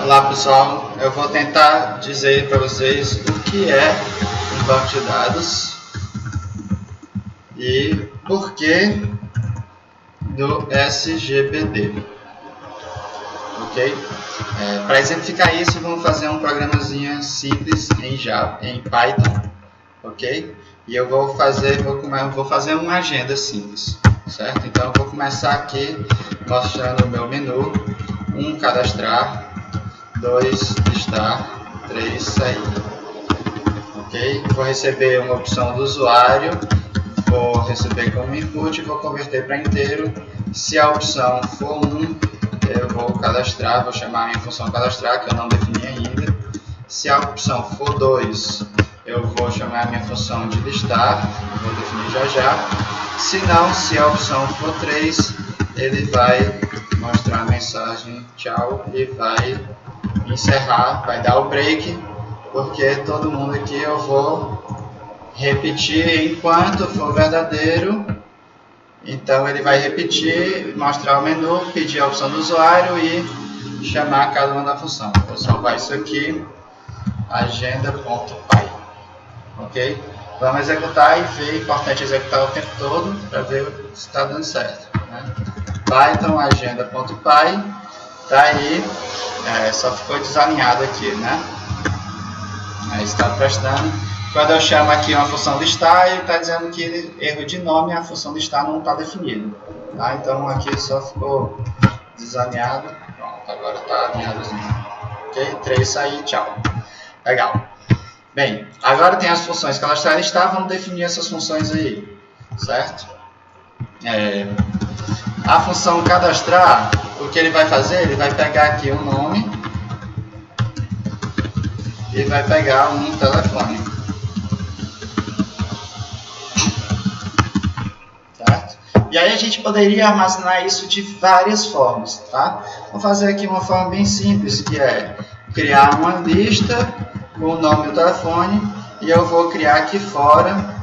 Olá pessoal, eu vou tentar dizer para vocês o que é um banco de dados e por que do SGBD, ok? Para exemplificar isso, vamos fazer um programazinho simples em Java, em Python, ok? E eu vou fazer uma agenda simples, certo? Então eu vou começar aqui mostrando o meu menu: 1, cadastrar, 2, listar, 3, sair, ok? Vou receber uma opção do usuário, vou receber como input e vou converter para inteiro. Se a opção for 1, eu vou cadastrar, vou chamar a minha função cadastrar, que eu não defini ainda. Se a opção for 2, eu vou chamar a minha função de listar, vou definir já. Se não, se a opção for 3, ele vai mostrar a mensagem tchau e vai encerrar, vai dar o break, porque todo mundo aqui eu vou repetir enquanto for verdadeiro. Então ele vai repetir, mostrar o menu, pedir a opção do usuário e chamar cada uma da função. Vou salvar isso aqui, agenda.py, ok? Vamos executar e ver, é importante executar o tempo todo para ver se está dando certo, né? Python agenda.py, tá aí, só ficou desalinhado aqui, né? Aí está prestando. Quando eu chamo aqui uma função listar, ele está dizendo que erro de nome, a função listar não está definida, tá? Então aqui só ficou desalinhado. Pronto, agora está alinhadozinho. Ok? 3, sair, tchau. Legal. Bem, agora tem as funções cadastrar e listar, vamos definir essas funções aí, certo? A função cadastrar, o que ele vai fazer? Ele vai pegar aqui um nome e vai pegar um telefone, certo? E aí a gente poderia armazenar isso de várias formas, tá? Vou fazer aqui uma forma bem simples, que é criar uma lista com o nome do telefone e eu vou criar aqui fora.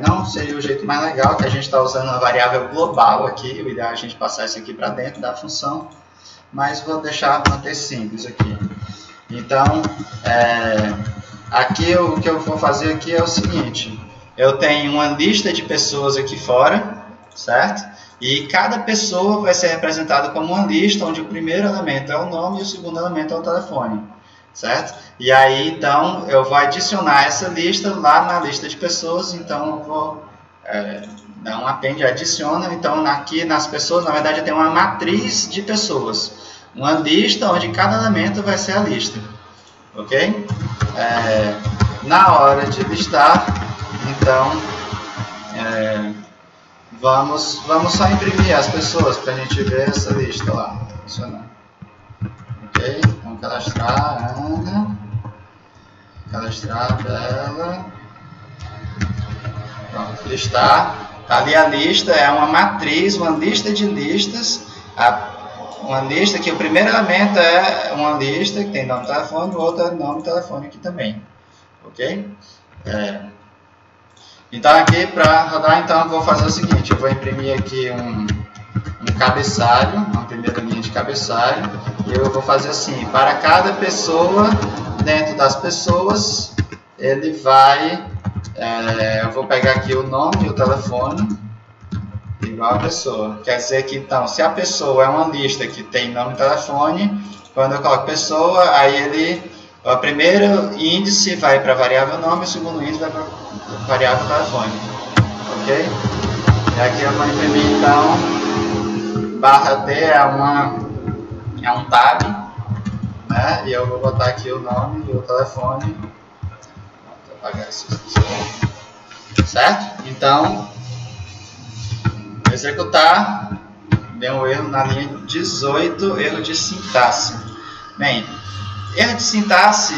Não seria o jeito mais legal, que a gente está usando uma variável global aqui, o ideal é a gente passar isso aqui para dentro da função, mas vou manter simples aqui. Então, aqui o que eu vou fazer aqui é o seguinte: eu tenho uma lista de pessoas aqui fora, certo? E cada pessoa vai ser representada como uma lista, onde o primeiro elemento é o nome e o segundo elemento é o telefone, certo? E aí, então, eu vou adicionar essa lista lá na lista de pessoas. Então, eu vou dar um append, adiciona. Então, aqui nas pessoas, na verdade, eu tenho uma matriz de pessoas. Uma lista onde cada elemento vai ser a lista. Ok? Na hora de listar, então, vamos só imprimir as pessoas para a gente ver essa lista lá funcionando. Ok? Então, cadastrar Ana, cadastrar Bela, pronto, listar. Ali a lista é uma matriz, uma lista de listas, uma lista que o primeiro elemento é uma lista que tem nome e telefone, o outro é nome e telefone aqui também, ok? Então aqui para rodar, então eu vou fazer o seguinte: eu vou imprimir aqui um cabeçalho, uma primeira linha de cabeçalho, e eu vou fazer assim: para cada pessoa, dentro das pessoas, ele vai, eu vou pegar aqui o nome e o telefone, igual a pessoa. Quer dizer que, então, se a pessoa é uma lista que tem nome e telefone, quando eu coloco pessoa, aí o primeiro índice vai para a variável nome, o segundo índice vai para a variável telefone, ok? E aqui eu vou imprimir, então, barra D é um tab, né? E eu vou botar aqui o nome e o telefone. Vou apagar isso aqui, certo? Então, executar, deu um erro na linha 18, erro de sintaxe. Bem, erro de sintaxe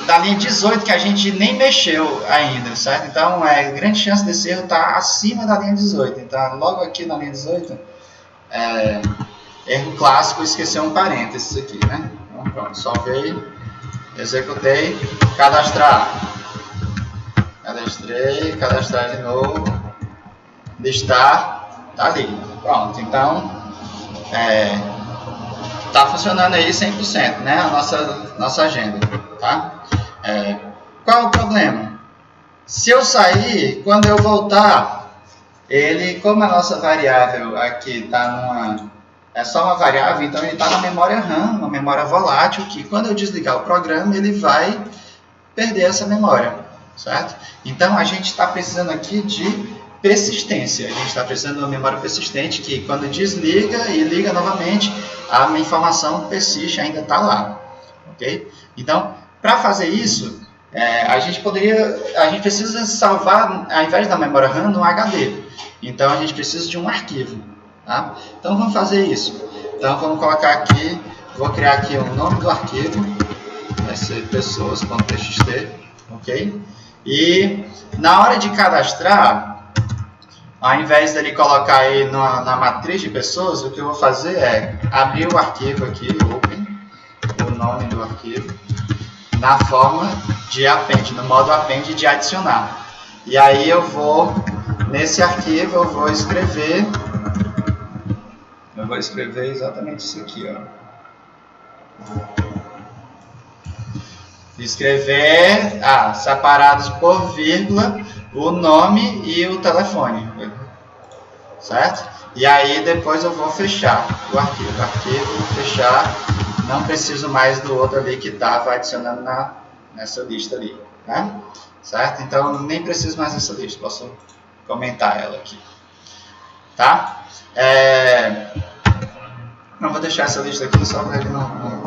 da linha 18 que a gente nem mexeu ainda, certo? Então, grande chance desse erro estar acima da linha 18. Então, logo aqui na linha 18, erro clássico, esquecer um parênteses aqui, né? Então, pronto, salvei, executei, cadastrar. Cadastrei, cadastrar de novo, listar, tá ali. Pronto, então, tá funcionando aí 100%, né? A nossa agenda, tá? Qual é o problema? Se eu sair, quando eu voltar, ele, como a nossa variável aqui é só uma variável, então ele está na memória RAM, uma memória volátil, que quando eu desligar o programa, ele vai perder essa memória, certo? Então a gente está precisando aqui de persistência. A gente está precisando de uma memória persistente que quando desliga e liga novamente, a informação persiste, ainda está lá, ok? Então, para fazer isso, a gente precisa salvar, ao invés da memória RAM, no HD. Então a gente precisa de um arquivo, tá? Então vamos fazer isso. Então vamos colocar aqui, vou criar aqui o nome do arquivo, vai ser pessoas.txt, ok? E na hora de cadastrar, ao invés dele colocar aí na matriz de pessoas, o que eu vou fazer é abrir o arquivo aqui, open, o nome do arquivo, na forma de append, no modo append de adicionar. E aí eu vou, nesse arquivo, eu vou escrever exatamente isso aqui, ó. Escrever, separados por vírgula, o nome e o telefone, certo? E aí depois eu vou fechar o arquivo, fechar, não preciso mais do outro ali que estava adicionando nessa lista ali, né? Certo? Então nem preciso mais dessa lista, posso comentar ela aqui, tá? Não vou deixar essa lista aqui só para ele não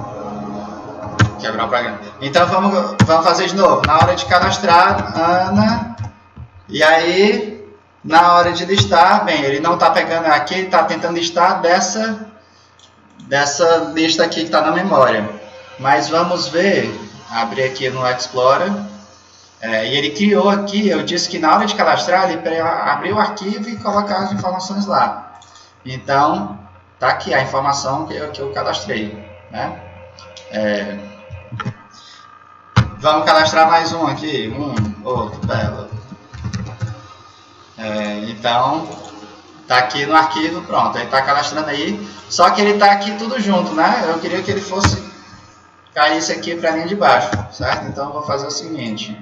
quebrar o programa. Então vamos fazer de novo. Na hora de cadastrar, Ana, e aí na hora de listar, bem, ele não está pegando aqui, ele está tentando listar dessa lista aqui que está na memória. Mas vamos ver, abrir aqui no Explorer, e ele criou aqui, eu disse que na hora de cadastrar, ele abriu o arquivo e colocar as informações lá. Então, está aqui a informação que eu cadastrei, né? Vamos cadastrar mais um aqui, outro, bela. Então, está aqui no arquivo, pronto, ele está cadastrando aí, só que ele está aqui tudo junto, né? Eu queria que ele caísse aqui para a linha de baixo, certo? Então, eu vou fazer o seguinte,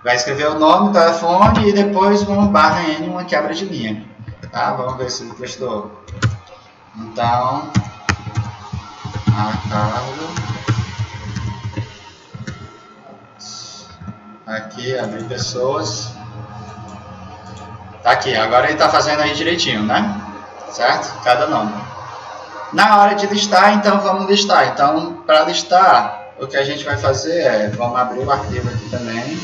vai escrever o nome, o telefone e depois um /n, uma quebra de linha, tá? Vamos ver se ele prestou. Então, a Carla... Aqui, abrir pessoas. Tá aqui, agora ele está fazendo aí direitinho, né? Certo? Cada nome. Na hora de listar, então vamos listar. Então, para listar, o que a gente vai fazer vamos abrir o arquivo aqui também.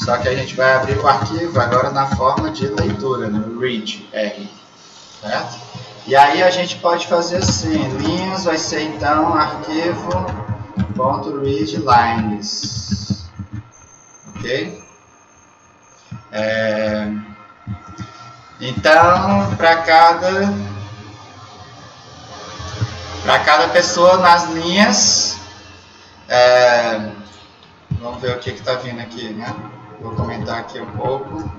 Só que a gente vai abrir o arquivo agora na forma de leitura, no read, R. Certo? E aí a gente pode fazer assim, linhas vai ser então arquivo.readlines, ok? Então, para cada pessoa nas linhas, vamos ver o que está vindo aqui, né? Vou comentar aqui um pouco.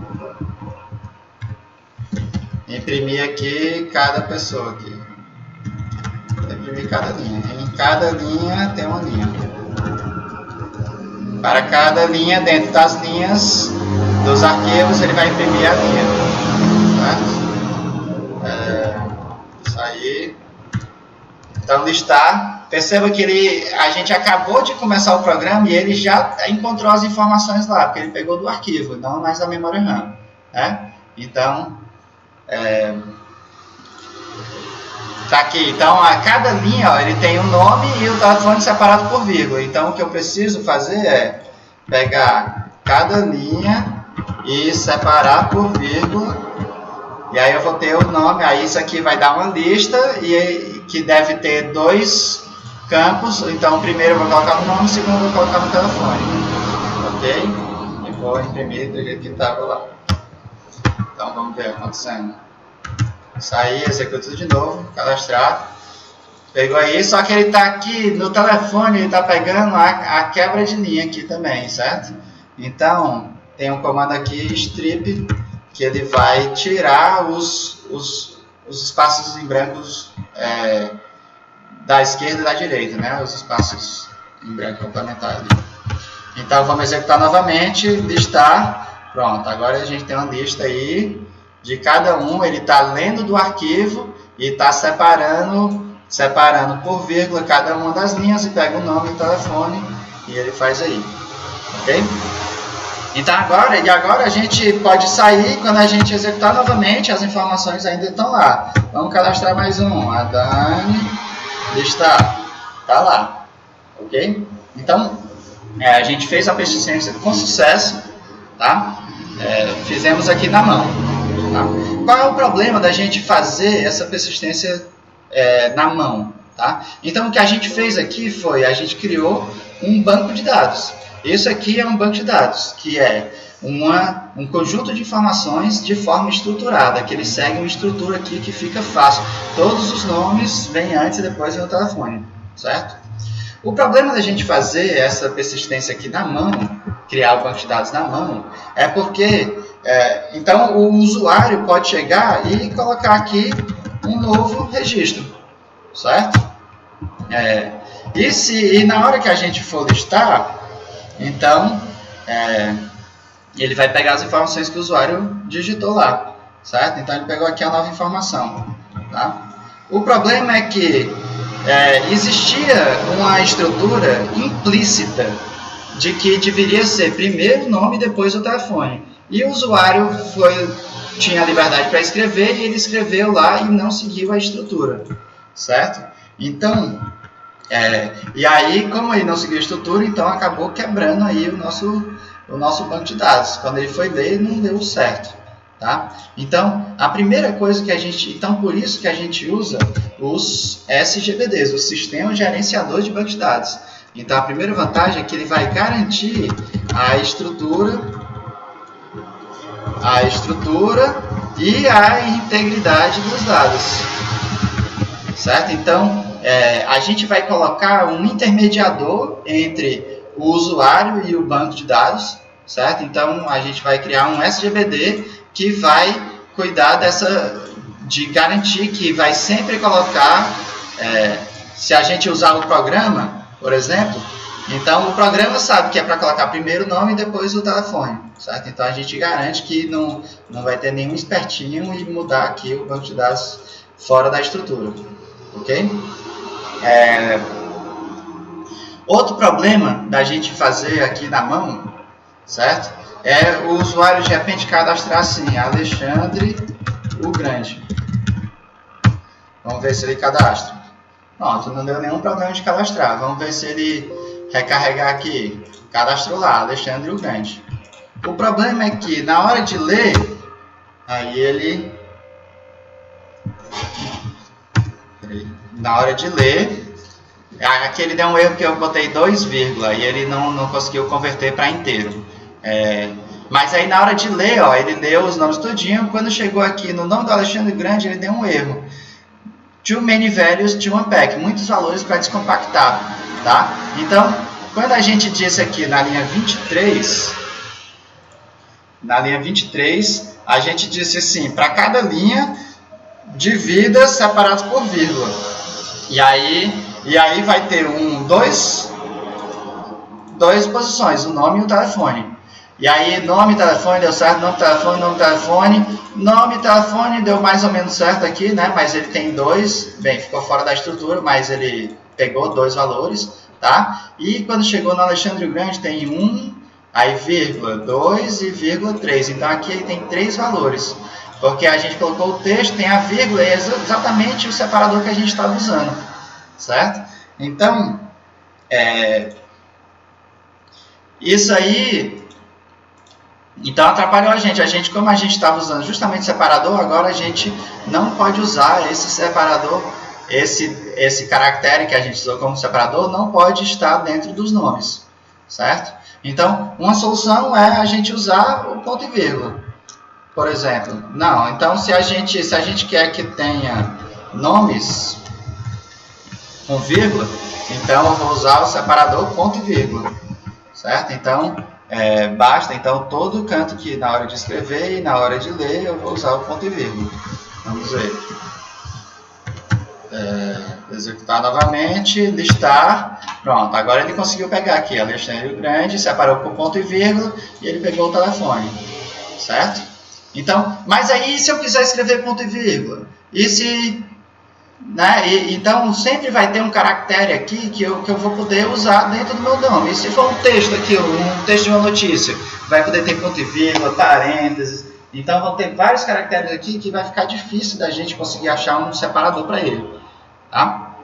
Imprimir aqui cada pessoa aqui. Imprimir cada linha. Em cada linha tem uma linha. Para cada linha, dentro das linhas dos arquivos, ele vai imprimir a linha. Certo? Isso aí. Então, listar. Perceba que a gente acabou de começar o programa e ele já encontrou as informações lá, porque ele pegou do arquivo, não mais da memória RAM. Né? Então, tá aqui. Então, a cada linha, ó, ele tem um nome e o telefone separado por vírgula. Então, o que eu preciso fazer é pegar cada linha e separar por vírgula. E aí eu vou ter o nome. Aí isso aqui vai dar uma lista que deve ter 2 campos. Então, o primeiro eu vou colocar no nome, o segundo eu vou colocar no telefone. Ok? E vou imprimir do jeito que estava lá. Então, vamos ver acontecendo. Sair, executa tudo de novo, cadastrar. Pegou aí, só que ele está aqui no telefone, ele está pegando a quebra de linha aqui também, certo? Então, tem um comando aqui, strip, que ele vai tirar os espaços em brancos da esquerda e da direita, né? Os espaços em branco complementares. Então vamos executar novamente, listar. Pronto, agora a gente tem uma lista aí de cada um. Ele está lendo do arquivo e está separando por vírgula cada uma das linhas e pega o nome e o telefone e ele faz aí, ok? Então agora a gente pode sair. Quando a gente executar novamente, as informações ainda estão lá. Vamos cadastrar mais um, a Dani, listar, tá lá, ok? Então a gente fez a persistência com sucesso, tá? Fizemos aqui na mão, tá? Qual é o problema da gente fazer essa persistência na mão, tá? Então o que a gente fez aqui foi, a gente criou um banco de dados. Isso aqui é um banco de dados, que é um conjunto de informações de forma estruturada, que ele segue uma estrutura aqui que fica fácil. Todos os nomes vêm antes e depois no telefone, certo? O problema da gente fazer essa persistência aqui na mão, criar o banco de dados na mão, é porque então o usuário pode chegar e colocar aqui um novo registro, certo? E na hora que a gente for listar, então ele vai pegar as informações que o usuário digitou lá, certo? Então ele pegou aqui a nova informação, tá? O problema é que existia uma estrutura implícita de que deveria ser primeiro o nome e depois o telefone. E o usuário tinha a liberdade para escrever e ele escreveu lá e não seguiu a estrutura, certo? Então, e aí, como ele não seguiu a estrutura, então acabou quebrando aí o nosso banco de dados. Quando ele foi ver, não deu certo, tá? Então, a primeira coisa que então por isso que a gente usa os SGBDs, o Sistema Gerenciador de Banco de Dados. Então, a primeira vantagem é que ele vai garantir a estrutura e a integridade dos dados, certo? Então, a gente vai colocar um intermediador entre o usuário e o banco de dados, certo? Então, a gente vai criar um SGBD que vai cuidar de garantir que vai sempre colocar, se a gente usar o programa, por exemplo, então o programa sabe que é para colocar primeiro o nome e depois o telefone, certo? Então a gente garante que não vai ter nenhum espertinho e mudar aqui o banco de dados fora da estrutura, ok? Outro problema da gente fazer aqui na mão, certo? É o usuário de repente cadastrar assim, Alexandre o Grande. Vamos ver se ele cadastra. Pronto, não deu nenhum problema de cadastrar. Vamos ver se ele recarregar aqui. Cadastrou lá, Alexandre o Grande. O problema é que na hora de ler, aqui ele deu um erro que eu botei 2, e ele não conseguiu converter para inteiro. Mas aí na hora de ler, ele leu os nomes todinho. Quando chegou aqui no nome do Alexandre Grande, ele deu um erro. Too many values to unpack. Muitos valores para descompactar, tá? Então, quando a gente disse aqui na linha 23, a gente disse assim, para cada linha, divida separados por vírgula. E aí vai ter duas posições, o nome e o telefone. E aí, nome e telefone deu certo, nome e telefone deu mais ou menos certo aqui, né? Mas ele tem 2, bem, ficou fora da estrutura, mas ele pegou 2 valores, tá? E quando chegou no Alexandre Grande tem 1, aí vírgula, 2 e vírgula 3. Então aqui ele tem 3 valores, porque a gente colocou o texto, tem a vírgula, e é exatamente o separador que a gente estava usando, certo? Então, isso aí... Então atrapalhou a gente, como a gente estava usando justamente separador, agora a gente não pode usar esse separador, esse caractere que a gente usou como separador não pode estar dentro dos nomes, certo? Então, uma solução é a gente usar o ponto e vírgula, por exemplo. Não, então se a gente quer que tenha nomes com vírgula, então eu vou usar o separador ponto e vírgula, certo? Então, basta, então, todo canto que na hora de escrever e na hora de ler, eu vou usar o ponto e vírgula. Vamos ver. Executar novamente, listar, pronto, agora ele conseguiu pegar aqui Alexandre Grande, separou por ponto e vírgula e ele pegou o telefone, certo? Então, mas aí se eu quiser escrever ponto e vírgula, e se, né, então sempre vai ter um caractere aqui que eu vou poder usar dentro do meu nome, e se for um texto aqui, um texto de uma notícia, vai poder ter ponto e vírgula, parênteses, então vão ter vários caracteres aqui que vai ficar difícil da gente conseguir achar um separador para ele. Tá?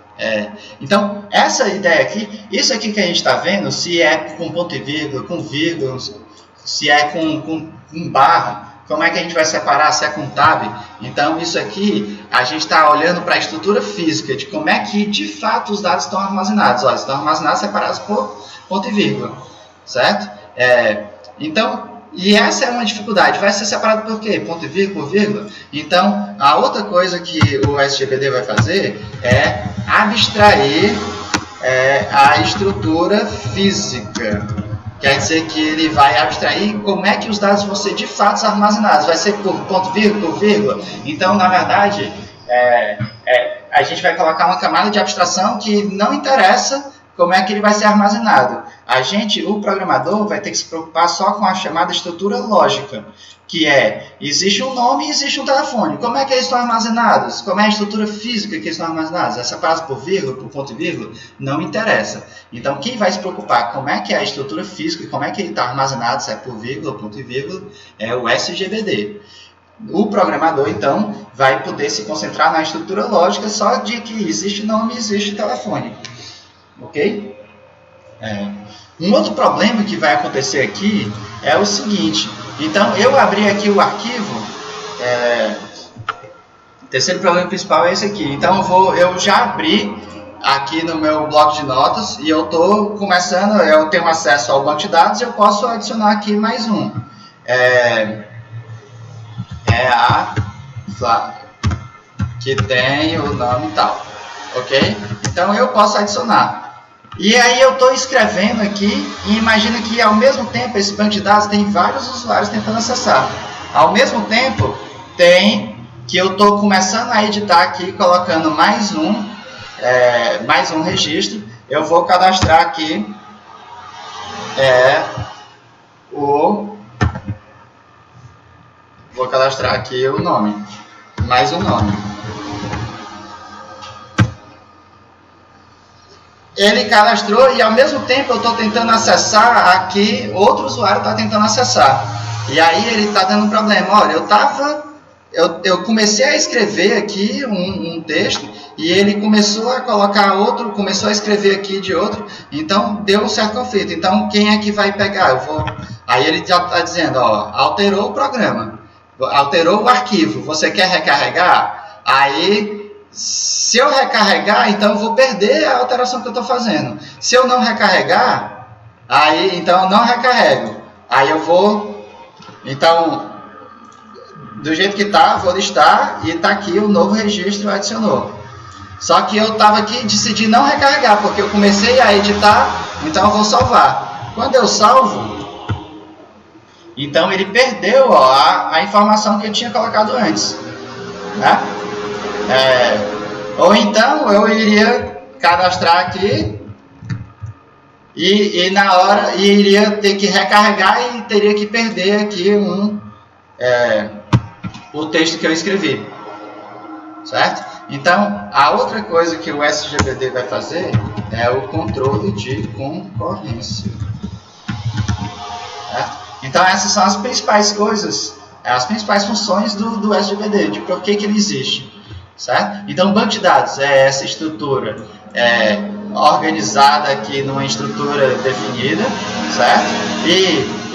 Então, essa ideia aqui, isso aqui que a gente está vendo, se é com ponto e vírgula, se é com barra, como é que a gente vai separar, se é com tab. Então, isso aqui, a gente está olhando para a estrutura física de como é que, de fato, os dados estão armazenados. Olha, estão armazenados separados por ponto e vírgula, certo? Então, e essa é uma dificuldade. Vai ser separado por quê? Ponto e vírgula por vírgula? Então, a outra coisa que o SGBD vai fazer é abstrair a estrutura física. Quer dizer que ele vai abstrair como é que os dados vão ser de fato armazenados. Vai ser por ponto e vírgula por vírgula? Então, na verdade, a gente vai colocar uma camada de abstração que não interessa como é que ele vai ser armazenado. O programador, vai ter que se preocupar só com a chamada estrutura lógica, que existe um nome e existe um telefone. Como é que eles estão armazenados? Como é a estrutura física que eles estão armazenados? É separado por vírgula, por ponto e vírgula? Não interessa. Então, quem vai se preocupar como é que é a estrutura física, como é que ele está armazenado, se é por vírgula, ponto e vírgula, é o SGBD. O programador, então, vai poder se concentrar na estrutura lógica só de que existe nome e existe telefone. Ok? Um outro problema que vai acontecer aqui é o seguinte. Então, eu abri aqui o arquivo. O terceiro problema principal é esse aqui. Então, eu já abri aqui no meu bloco de notas e eu estou começando, eu tenho acesso ao banco de dados e eu posso adicionar aqui mais um. Que tem o nome tal. Ok? Então, eu posso adicionar. E aí eu estou escrevendo aqui e imagina que ao mesmo tempo esse banco de dados tem vários usuários tentando acessar. Ao mesmo tempo tem que eu estou começando a editar aqui, colocando mais um registro. Eu vou cadastrar aqui o nome, mais um nome. Ele cadastrou e ao mesmo tempo eu estou tentando acessar aqui, outro usuário está tentando acessar. E aí ele está dando um problema. Olha, eu comecei a escrever aqui um texto e ele começou a colocar outro, começou a escrever aqui de outro, então deu um certo conflito. Então quem é que vai pegar? Aí ele já está dizendo, alterou o programa, alterou o arquivo, você quer recarregar? Aí, se eu recarregar, então eu vou perder a alteração que eu estou fazendo. Se eu não recarregar, aí então eu não recarrego. Aí eu vou, então, do jeito que está, vou listar e está aqui o novo registro adicionou. Só que eu estava aqui e decidi não recarregar, porque eu comecei a editar, então eu vou salvar. Quando eu salvo, então ele perdeu a informação que eu tinha colocado antes. Né? Ou então eu iria cadastrar aqui e na hora iria ter que recarregar e teria que perder aqui o texto que eu escrevi, certo? Então a outra coisa que o SGBD vai fazer é o controle de concorrência, certo? Então essas são as principais coisas, as principais funções do SGBD, de por que ele existe. Certo? Então, o banco de dados é essa estrutura organizada aqui numa estrutura definida, certo?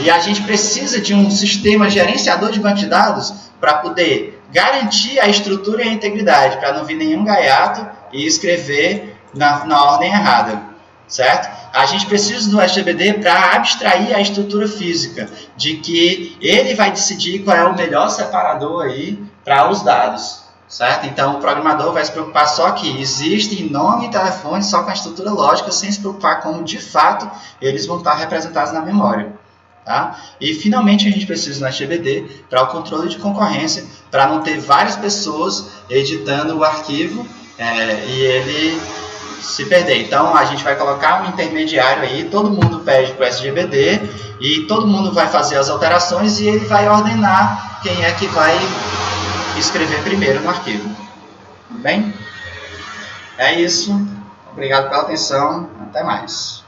E a gente precisa de um sistema gerenciador de banco de dados para poder garantir a estrutura e a integridade, para não vir nenhum gaiato e escrever na ordem errada, certo? A gente precisa do SGBD para abstrair a estrutura física, de que ele vai decidir qual é o melhor separador aí para os dados. Certo? Então, o programador vai se preocupar só que existe nome e telefone só com a estrutura lógica, sem se preocupar como, de fato, eles vão estar representados na memória. Tá? E, finalmente, a gente precisa do SGBD para o controle de concorrência, para não ter várias pessoas editando o arquivo e ele se perder. Então a gente vai colocar um intermediário aí, todo mundo pede para o SGBD e todo mundo vai fazer as alterações e ele vai ordenar quem é que vai escrever primeiro no arquivo. Tudo bem? É isso. Obrigado pela atenção. Até mais.